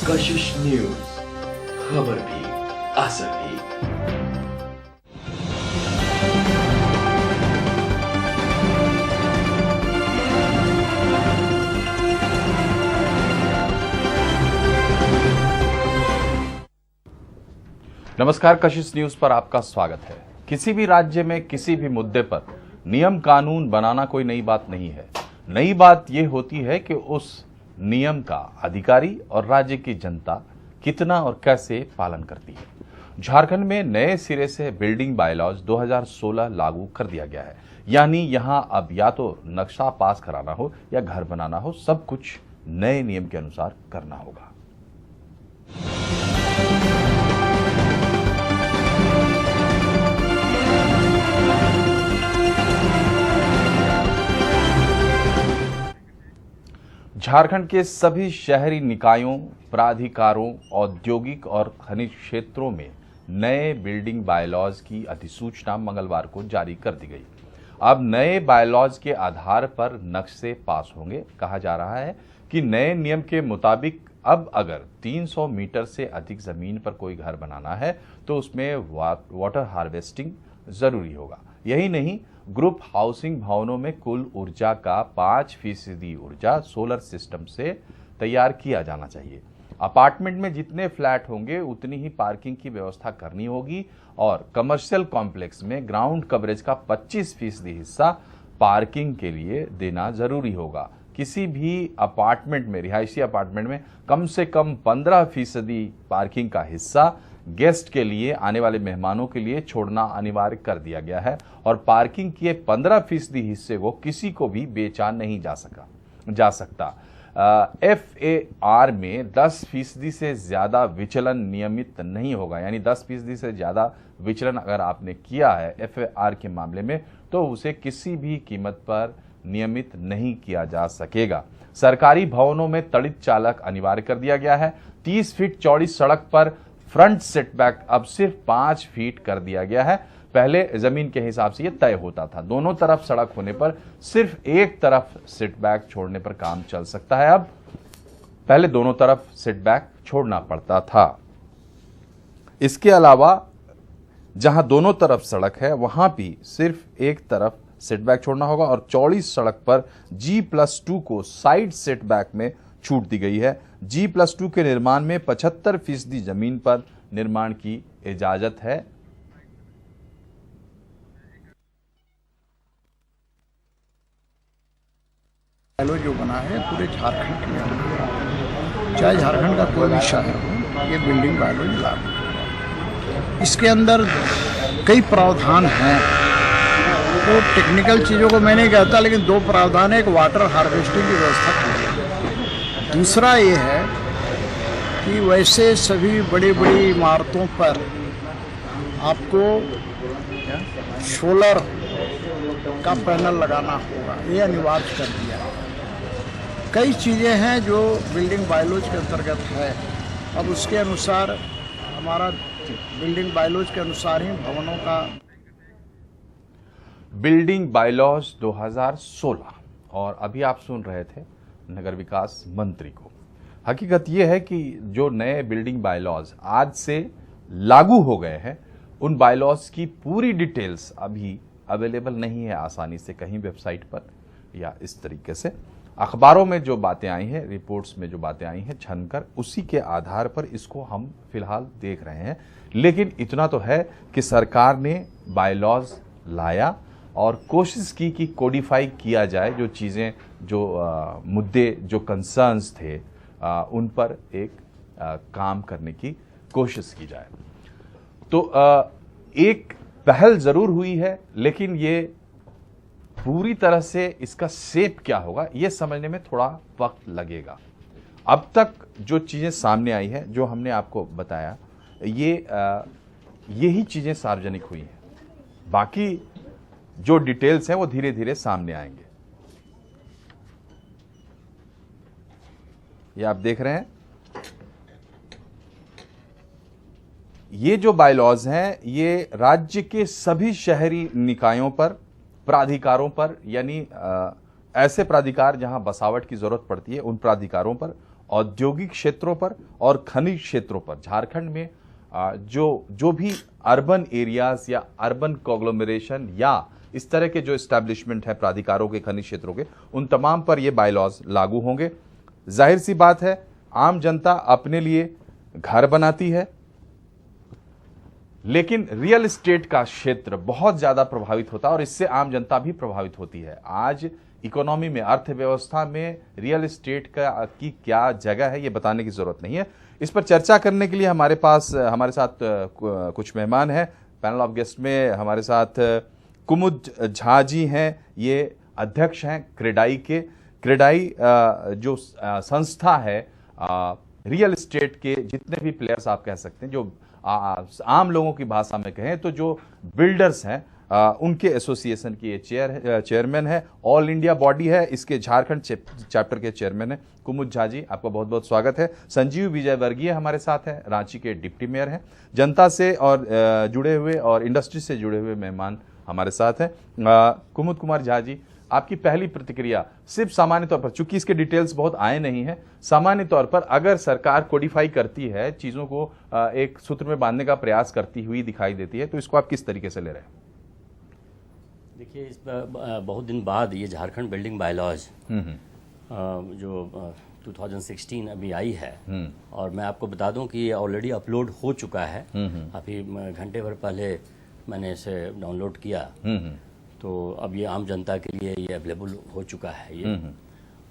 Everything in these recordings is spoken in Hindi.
कशिश न्यूज, खबर भी असर भी। नमस्कार, कशिश न्यूज पर आपका स्वागत है। किसी भी राज्य में किसी भी मुद्दे पर नियम कानून बनाना कोई नई बात नहीं है। नई बात यह होती है कि उस नियम का अधिकारी और राज्य की जनता कितना और कैसे पालन करती है। झारखंड में नए सिरे से बिल्डिंग बायलॉज 2016 लागू कर दिया गया है। यानी यहां अब या तो नक्शा पास कराना हो या घर बनाना हो, सब कुछ नए नियम के अनुसार करना होगा। झारखंड के सभी शहरी निकायों, प्राधिकारों, औद्योगिक और खनिज क्षेत्रों में नए बिल्डिंग बायलॉज की अधिसूचना मंगलवार को जारी कर दी गई। अब नए बायलॉज के आधार पर नक्शे पास होंगे। कहा जा रहा है कि नए नियम के मुताबिक अब अगर 300 मीटर से अधिक जमीन पर कोई घर बनाना है तो उसमें वाटर हार्वेस्टिंग जरूरी होगा। यही नहीं, ग्रुप हाउसिंग भवनों में कुल ऊर्जा का 5% ऊर्जा सोलर सिस्टम से तैयार किया जाना चाहिए। अपार्टमेंट में जितने फ्लैट होंगे उतनी ही पार्किंग की व्यवस्था करनी होगी और कमर्शियल कॉम्प्लेक्स में ग्राउंड कवरेज का 25% हिस्सा पार्किंग के लिए देना जरूरी होगा। किसी भी अपार्टमेंट में, रिहायशी अपार्टमेंट में कम से कम 15% पार्किंग का हिस्सा गेस्ट के लिए, आने वाले मेहमानों के लिए छोड़ना अनिवार्य कर दिया गया है और पार्किंग के 15% हिस्से को किसी को भी बेचा नहीं जा सकता। FAR में 10% से ज्यादा विचलन नियमित नहीं होगा। यानी 10% से ज्यादा विचलन अगर आपने किया है FAR के मामले में तो उसे किसी भी कीमत पर नियमित नहीं किया जा सकेगा। सरकारी भवनों में तड़ित चालक अनिवार्य कर दिया गया है। 30 फीट चौड़ी सड़क पर फ्रंट सेटबैक अब सिर्फ 5 फीट कर दिया गया है। पहले जमीन के हिसाब से यह तय होता था। दोनों तरफ सड़क होने पर सिर्फ एक तरफ सेटबैक छोड़ने पर काम चल सकता है। अब पहले दोनों तरफ सेटबैक छोड़ना पड़ता था। इसके अलावा जहां दोनों तरफ सड़क है वहां भी सिर्फ एक तरफ सेटबैक छोड़ना होगा और चौड़ी सड़क पर G+2 को साइड सेटबैक में छूट दी गई है। G+2 के निर्माण में 75% जमीन पर निर्माण की इजाजत है। बायलॉज जो बना है पूरे झारखंड में, चाहे झारखंड का कोई भी शहर हो, ये बिल्डिंग बायलॉज लागू होगा। इसके अंदर कई प्रावधान हैं। तो टेक्निकल चीज़ों को मैं नहीं कहता, लेकिन 2 प्रावधान है। एक वाटर हार्वेस्टिंग की व्यवस्था की है, दूसरा ये है कि वैसे सभी बड़ी बड़ी इमारतों पर आपको सोलर का पैनल लगाना होगा, ये अनिवार्य कर दिया है। कई चीज़ें हैं जो बिल्डिंग बायलॉज के अंतर्गत है। अब उसके अनुसार हमारा बिल्डिंग बायलॉज के अनुसार ही भवनों का बिल्डिंग बायलॉज 2016 और अभी आप सुन रहे थे नगर विकास मंत्री को। हकीकत यह है कि जो नए बिल्डिंग बायलॉज आज से लागू हो गए हैं उन बायलॉज की पूरी डिटेल्स अभी अवेलेबल नहीं है आसानी से कहीं वेबसाइट पर या इस तरीके से। अखबारों में जो बातें आई हैं, रिपोर्ट्स में जो बातें आई हैं छनकर, उसी के आधार पर इसको हम फिलहाल देख रहे हैं। लेकिन इतना तो है कि सरकार ने बायलॉज लाया और कोशिश की कि कोडिफाई किया जाए, जो चीज़ें, जो मुद्दे, जो कंसर्न्स थे उन पर एक काम करने की कोशिश की जाए। तो एक पहल जरूर हुई है, लेकिन ये पूरी तरह से इसका शेप क्या होगा ये समझने में थोड़ा वक्त लगेगा। अब तक जो चीज़ें सामने आई है, जो हमने आपको बताया, यही चीज़ें सार्वजनिक हुई हैं। बाकी जो डिटेल्स हैं वो धीरे धीरे सामने आएंगे। ये आप देख रहे हैं, ये जो बायलॉज हैं ये राज्य के सभी शहरी निकायों पर, प्राधिकारों पर, यानी ऐसे प्राधिकार जहां बसावट की जरूरत पड़ती है उन प्राधिकारों पर औद्योगिक क्षेत्रों पर और खनिज क्षेत्रों पर झारखंड में जो भी अर्बन एरियाज या अर्बन कॉग्लोमरेशन या इस तरह के जो एस्टैब्लिशमेंट है प्राधिकारों के खनिज क्षेत्रों के, उन तमाम पर ये बायलॉज लागू होंगे। जाहिर सी बात है, आम जनता अपने लिए घर बनाती है, लेकिन रियल एस्टेट का क्षेत्र बहुत ज्यादा प्रभावित होता है और इससे आम जनता भी प्रभावित होती है। आज इकोनॉमी में, अर्थव्यवस्था में रियल एस्टेट की क्या जगह है, ये बताने की जरूरत नहीं है। इस पर चर्चा करने के लिए हमारे साथ कुछ मेहमान हैं। पैनल ऑफ गेस्ट में हमारे साथ कुमुद झा जी हैं, ये अध्यक्ष हैं क्रेडाई के। क्रेडाई जो संस्था है, रियल एस्टेट के जितने भी प्लेयर्स आप कह सकते हैं, जो आम लोगों की भाषा में कहें तो जो बिल्डर्स हैं, उनके एसोसिएशन की ये चेयरमैन है। ऑल इंडिया बॉडी है, इसके झारखंड चैप्टर के चेयरमैन है। कुमुद झा जी, आपका बहुत बहुत स्वागत है। संजीव विजय वर्गीय हमारे साथ हैं, रांची के डिप्टी मेयर हैं। जनता से और जुड़े हुए और इंडस्ट्री से जुड़े हुए मेहमान हमारे साथ हैं। कुमुद कुमार झा जी, आपकी पहली प्रतिक्रिया सिर्फ सामान्य तौर पर, चूंकि इसके डिटेल्स बहुत आए नहीं हैं, सामान्य तौर पर अगर सरकार कोडिफाई करती है, चीजों को एक सूत्र में बांधने का प्रयास करती हुई दिखाई देती है, तो इसको आप किस तरीके से ले रहे हैं? देखिए, इस बहुत दिन बाद ये झारखंड बिल्डिंग बायलॉज जो 2016 अभी आई है, और मैं आपको बता दूं कि ये ऑलरेडी अपलोड हो चुका है। अभी घंटे भर पहले मैंने इसे डाउनलोड किया, तो अब ये आम जनता के लिए ये अवेलेबल हो चुका है ये।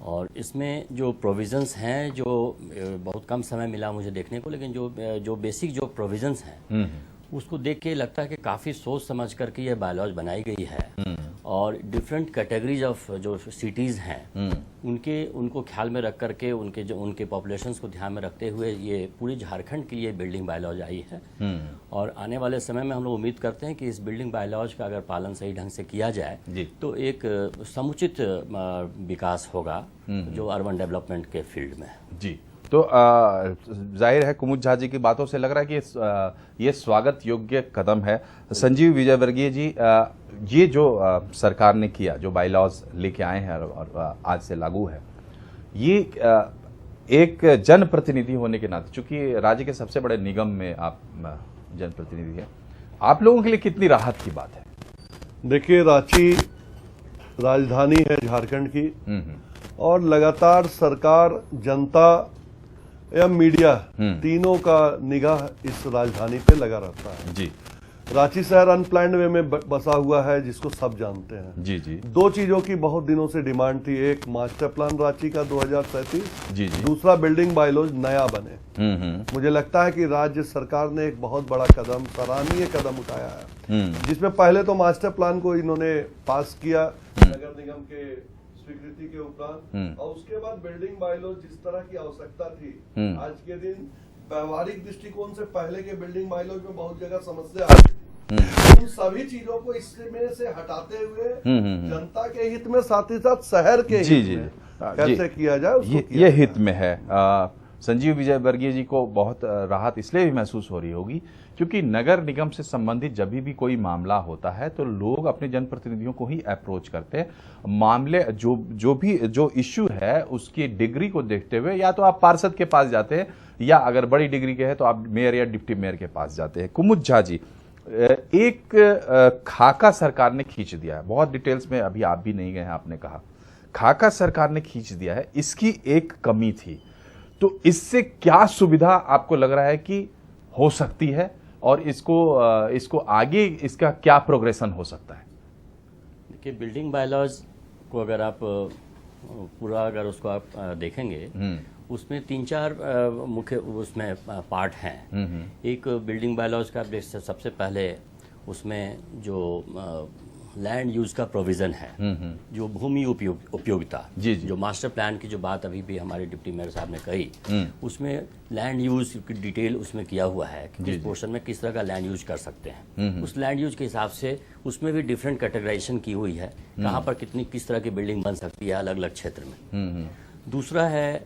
और इसमें जो प्रोविजंस हैं, जो बहुत कम समय मिला मुझे देखने को, लेकिन जो बेसिक जो प्रोविजंस हैं उसको देख के लगता है कि काफ़ी सोच समझ करके ये बायलॉज बनाई गई है। और डिफरेंट कैटेगरीज ऑफ जो सिटीज़ हैं उनको ख्याल में रख करके, उनके पॉपुलेशंस को ध्यान में रखते हुए ये पूरी झारखंड के लिए बिल्डिंग बायलॉज आई है। और आने वाले समय में हम लोग उम्मीद करते हैं कि इस बिल्डिंग बायलॉज का अगर पालन सही ढंग से किया जाए तो एक समुचित विकास होगा जो अर्बन डेवलपमेंट के फील्ड में। जी, तो जाहिर है कुमुद झा जी की बातों से लग रहा है कि ये स्वागत योग्य कदम है। संजीव विजय वर्गीय जी, ये जो सरकार ने किया, जो बायलॉज लेके आए हैं और आज से लागू है, ये एक जनप्रतिनिधि होने के नाते, चूंकि राज्य के सबसे बड़े निगम में आप जनप्रतिनिधि हैं, आप लोगों के लिए कितनी राहत की बात है? देखिए, रांची राजधानी है झारखंड की, और लगातार सरकार, जनता या मीडिया तीनों का निगाह इस राजधानी पे लगा रहता है। जी, रांची शहर अनप्लान्ड वे में बसा हुआ है, जिसको सब जानते हैं। जी जी, दो चीजों की बहुत दिनों से डिमांड थी, एक मास्टर प्लान रांची का 2037, जी जी, दूसरा बिल्डिंग बायलॉज नया बने। मुझे लगता है कि राज्य सरकार ने एक बहुत बड़ा कदम, सराहनीय कदम उठाया है, जिसमें पहले तो मास्टर प्लान को इन्होंने पास किया नगर निगम के स्वीकृति के उपरांत, और उसके बाद बिल्डिंग बायलॉज जिस तरह की आवश्यकता थी, आज के दिन व्यवहारिक दृष्टिकोण से पहले के बिल्डिंग बायलॉज में बहुत जगह समस्या आती थी। उन सभी चीजों को इसमें से हटाते हुए जनता के हित में, साथ ही साथ शहर के हित में कैसे किया जाए, ये हित में है। संजीव विजय वर्गीय जी को बहुत राहत इसलिए भी महसूस हो रही होगी क्योंकि नगर निगम से संबंधित जब भी कोई मामला होता है तो लोग अपने जनप्रतिनिधियों को ही अप्रोच करते हैं। मामले जो इश्यू है उसकी डिग्री को देखते हुए या तो आप पार्षद के पास जाते हैं, या अगर बड़ी डिग्री के हैं तो आप मेयर या डिप्टी मेयर के पास जाते हैं। कुमुद झा जी, एक खाका सरकार ने खींच दिया है, बहुत डिटेल्स में अभी आप भी नहीं गए हैं, आपने कहा खाका सरकार ने खींच दिया है, इसकी एक कमी थी, तो इससे क्या सुविधा आपको लग रहा है कि हो सकती है और इसको आगे इसका क्या प्रोग्रेशन हो सकता है? देखिए, बिल्डिंग बायलॉज को अगर आप पूरा अगर उसको आप देखेंगे, उसमें 3-4 मुख्य उसमें पार्ट हैं। एक बिल्डिंग बायलॉज का सबसे पहले उसमें जो लैंड यूज का प्रोविजन है, जो भूमि उपयोगिता, जो मास्टर प्लान की जो बात अभी भी हमारे डिप्टी मेयर साहब ने कही, उसमें लैंड यूज की डिटेल उसमें किया हुआ है कि किस पोर्शन में किस तरह का लैंड यूज कर सकते हैं। उस लैंड यूज के हिसाब से उसमें भी डिफरेंट कैटेगराइजेशन की हुई है, कहाँ पर किस तरह की बिल्डिंग बन सकती है अलग अलग क्षेत्र में। दूसरा है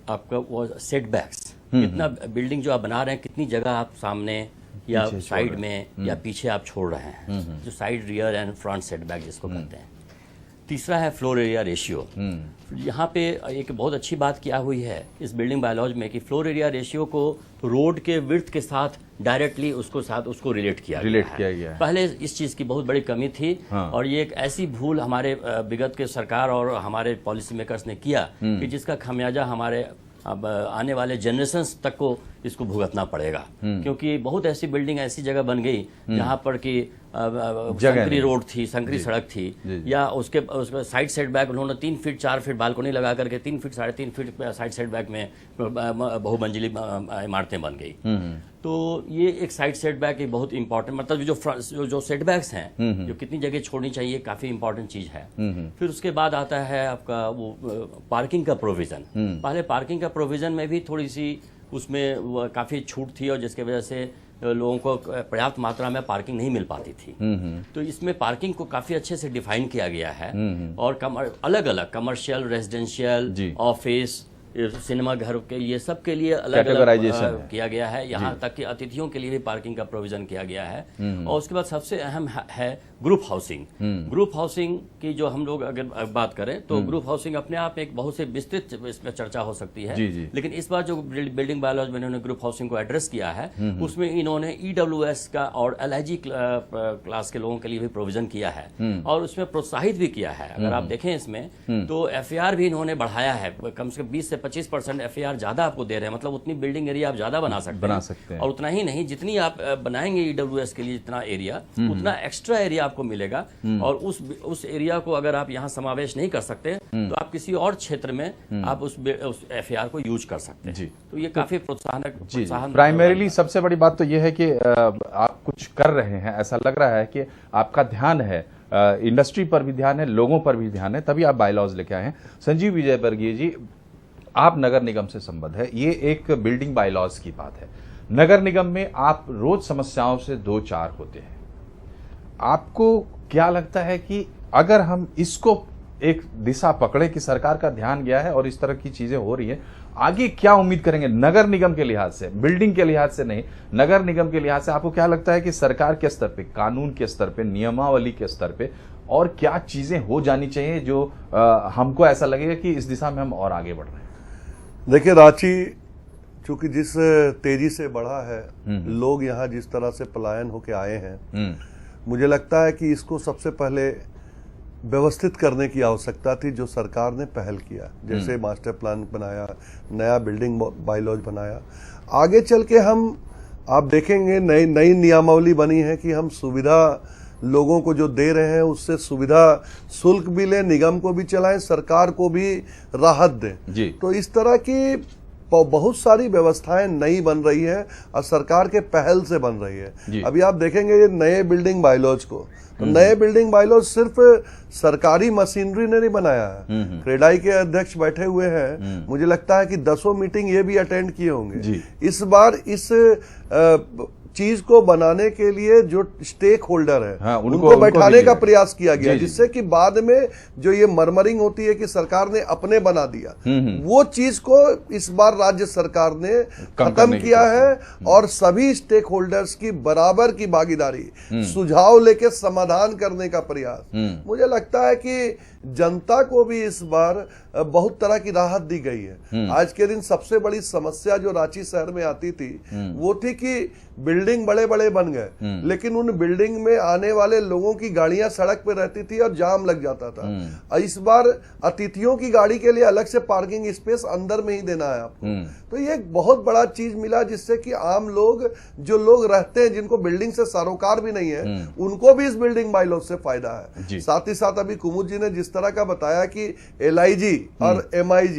आपका वो सेटबैक्स, कितना बिल्डिंग जो आप बना रहे हैं, कितनी जगह आप सामने या साइड में या पीछे आप छोड़ रहे हैं, जो side, rear and front setback जिसको कहते हैं। तीसरा है फ्लोर एरिया रेशियो। यहाँ पे एक बहुत अच्छी बात क्या हुई है इस बिल्डिंग बायोलॉजी में कि फ्लोर एरिया रेशियो को रोड के विड्थ के साथ डायरेक्टली उसको रिलेट किया गया है। पहले इस चीज़ की बहुत बड़ी कमी थी। हाँ। और ये एक ऐसी भूल हमारे विगत के सरकार और हमारे पॉलिसी मेकर्स ने किया कि जिसका खमियाजा हमारे अब आने वाले जनरेशंस तक को इसको भुगतना पड़ेगा। क्योंकि बहुत ऐसी बिल्डिंग ऐसी जगह बन गई जहाँ पर कि संकरी रोड थी, संकरी सड़क थी, या उसके साइड सेटबैक उन्होंने 3 फीट 4 फीट बालकोनी लगा करके 3 फीट 3.5 फीट साइड सेटबैक में बहुमंजिली इमारतें बन गई। तो ये एक साइड सेटबैक एक बहुत इंपॉर्टेंट, मतलब जो सेटबैक्स हैं जो कितनी जगह छोड़नी चाहिए, काफी इंपॉर्टेंट चीज है। फिर उसके बाद आता है आपका वो पार्किंग का प्रोविजन। पहले पार्किंग का प्रोविजन में भी थोड़ी सी उसमें काफी छूट थी और जिसकी वजह से लोगों को पर्याप्त मात्रा में पार्किंग नहीं मिल पाती थी। तो इसमें पार्किंग को काफी अच्छे से डिफाइन किया गया है और अलग अलग कमर्शियल, रेजिडेंशियल, ऑफिस, सिनेमा घर के, ये सब के लिए अलग अलग किया गया है। यहाँ तक कि अतिथियों के लिए भी पार्किंग का प्रोविजन किया गया है। और उसके बाद सबसे अहम है ग्रुप हाउसिंग। ग्रुप हाउसिंग की जो हम लोग अगर बात करें तो ग्रुप हाउसिंग अपने आप एक बहुत से विस्तृत इसमें चर्चा हो सकती है। लेकिन इस बार जो बिल्डिंग बायोलॉजी में इन्होंने ग्रुप हाउसिंग को एड्रेस किया है उसमें इन्होंने EWS का और LIG क्लास के लोगों के लिए भी प्रोविजन किया है और उसमें प्रोत्साहित भी किया है। अगर आप देखें इसमें तो FAR भी इन्होंने बढ़ाया है, कम से कम 20 से 25% FAR ज्यादा आपको दे रहे हैं। मतलब उतनी बिल्डिंग एरिया आप ज्यादा बना सकते हैं। और उतना ही नहीं, जितनी आप बनाएंगे EWS के लिए जितना एरिया, उतना एक्स्ट्रा एरिया आपको मिलेगा। और उस एरिया को अगर आप यहाँ समावेश नहीं कर सकते तो आप किसी और क्षेत्र में आप उस FAR को यूज कर सकते हैं। तो ये काफी प्रोत्साहन। प्राइमरीली सबसे बड़ी बात तो ये है कि आप कुछ कर रहे हैं, ऐसा लग रहा है कि आपका ध्यान है, इंडस्ट्री पर भी ध्यान है, लोगों पर भी ध्यान है, तभी आप बायलॉज लेके आए हैं। संजीव विजयवर्गीय जी, आप नगर निगम से संबंध है, ये एक बिल्डिंग बायलॉज की बात है। नगर निगम में आप रोज समस्याओं से 2-4 होते हैं। आपको क्या लगता है कि अगर हम इसको एक दिशा पकड़े कि सरकार का ध्यान गया है और इस तरह की चीजें हो रही है, आगे क्या उम्मीद करेंगे नगर निगम के लिहाज से, बिल्डिंग के लिहाज से नहीं, नगर निगम के लिहाज से? आपको क्या लगता है कि सरकार के स्तर पे, कानून के स्तर पे, नियमावली के स्तर पे और क्या चीजें हो जानी चाहिए जो हमको ऐसा लगेगा कि इस दिशा में हम और आगे बढ़ रहे हैं? देखिए, रांची चूंकि जिस तेजी से बढ़ा है, लोग यहाँ जिस तरह से पलायन होके आए हैं, मुझे लगता है कि इसको सबसे पहले व्यवस्थित करने की आवश्यकता थी, जो सरकार ने पहल किया। जैसे मास्टर प्लान बनाया, नया बिल्डिंग बायलॉज बनाया। आगे चल के आप देखेंगे नई नियमावली बनी है कि हम सुविधा लोगों को जो दे रहे हैं उससे सुविधा शुल्क भी लें, निगम को भी चलाएं, सरकार को भी राहत दें। तो इस तरह की बहुत सारी व्यवस्थाएं नई बन रही है और सरकार के पहल से बन रही है। अभी आप देखेंगे ये नए बिल्डिंग बायलॉज को, तो नए बिल्डिंग बायलॉज सिर्फ सरकारी मशीनरी ने नहीं बनाया है। क्रेडाई के अध्यक्ष बैठे हुए हैं, मुझे लगता है कि 10 मीटिंग ये भी अटेंड किए होंगे। इस बार इस चीज को बनाने के लिए जो स्टेक होल्डर है उनको बैठाने का प्रयास किया गया, जिससे कि बाद में जो ये मरमरिंग होती है कि सरकार ने अपने बना दिया, वो चीज को इस बार राज्य सरकार ने खत्म किया है और सभी स्टेक होल्डर्स की बराबर की भागीदारी, सुझाव लेके समाधान करने का प्रयास। मुझे लगता है कि जनता को भी इस बार बहुत तरह की राहत दी गई है। आज के दिन सबसे बड़ी समस्या जो रांची शहर में आती थी वो थी कि बिल्डिंग बड़े बड़े बन गए, लेकिन उन बिल्डिंग में आने वाले लोगों की गाड़ियां सड़क पे रहती थी और जाम लग जाता था। इस बार अतिथियों की गाड़ी के लिए अलग से पार्किंग स्पेस अंदर में ही देना है आपको। तो ये एक बहुत बड़ा चीज मिला, जिससे कि आम लोग, जो लोग रहते हैं जिनको बिल्डिंग से सरोकार भी नहीं है, उनको भी इस बिल्डिंग बायलॉज से फायदा है। साथ ही साथ अभी कुमुद जी ने जिस तरह का बताया कि LIG और MIG,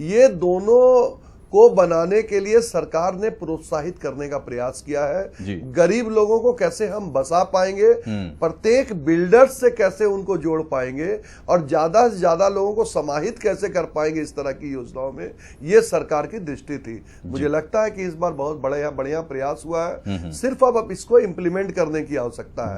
ये दोनों को बनाने के लिए सरकार ने प्रोत्साहित करने का प्रयास किया है। गरीब लोगों को कैसे हम बसा पाएंगे, प्रत्येक बिल्डर्स से कैसे उनको जोड़ पाएंगे और ज्यादा से ज्यादा लोगों को समाहित कैसे कर पाएंगे इस तरह की योजनाओं में, ये सरकार की दृष्टि थी। मुझे लगता है कि इस बार बहुत बढ़िया प्रयास हुआ है, सिर्फ अब इसको इम्प्लीमेंट करने की आवश्यकता है।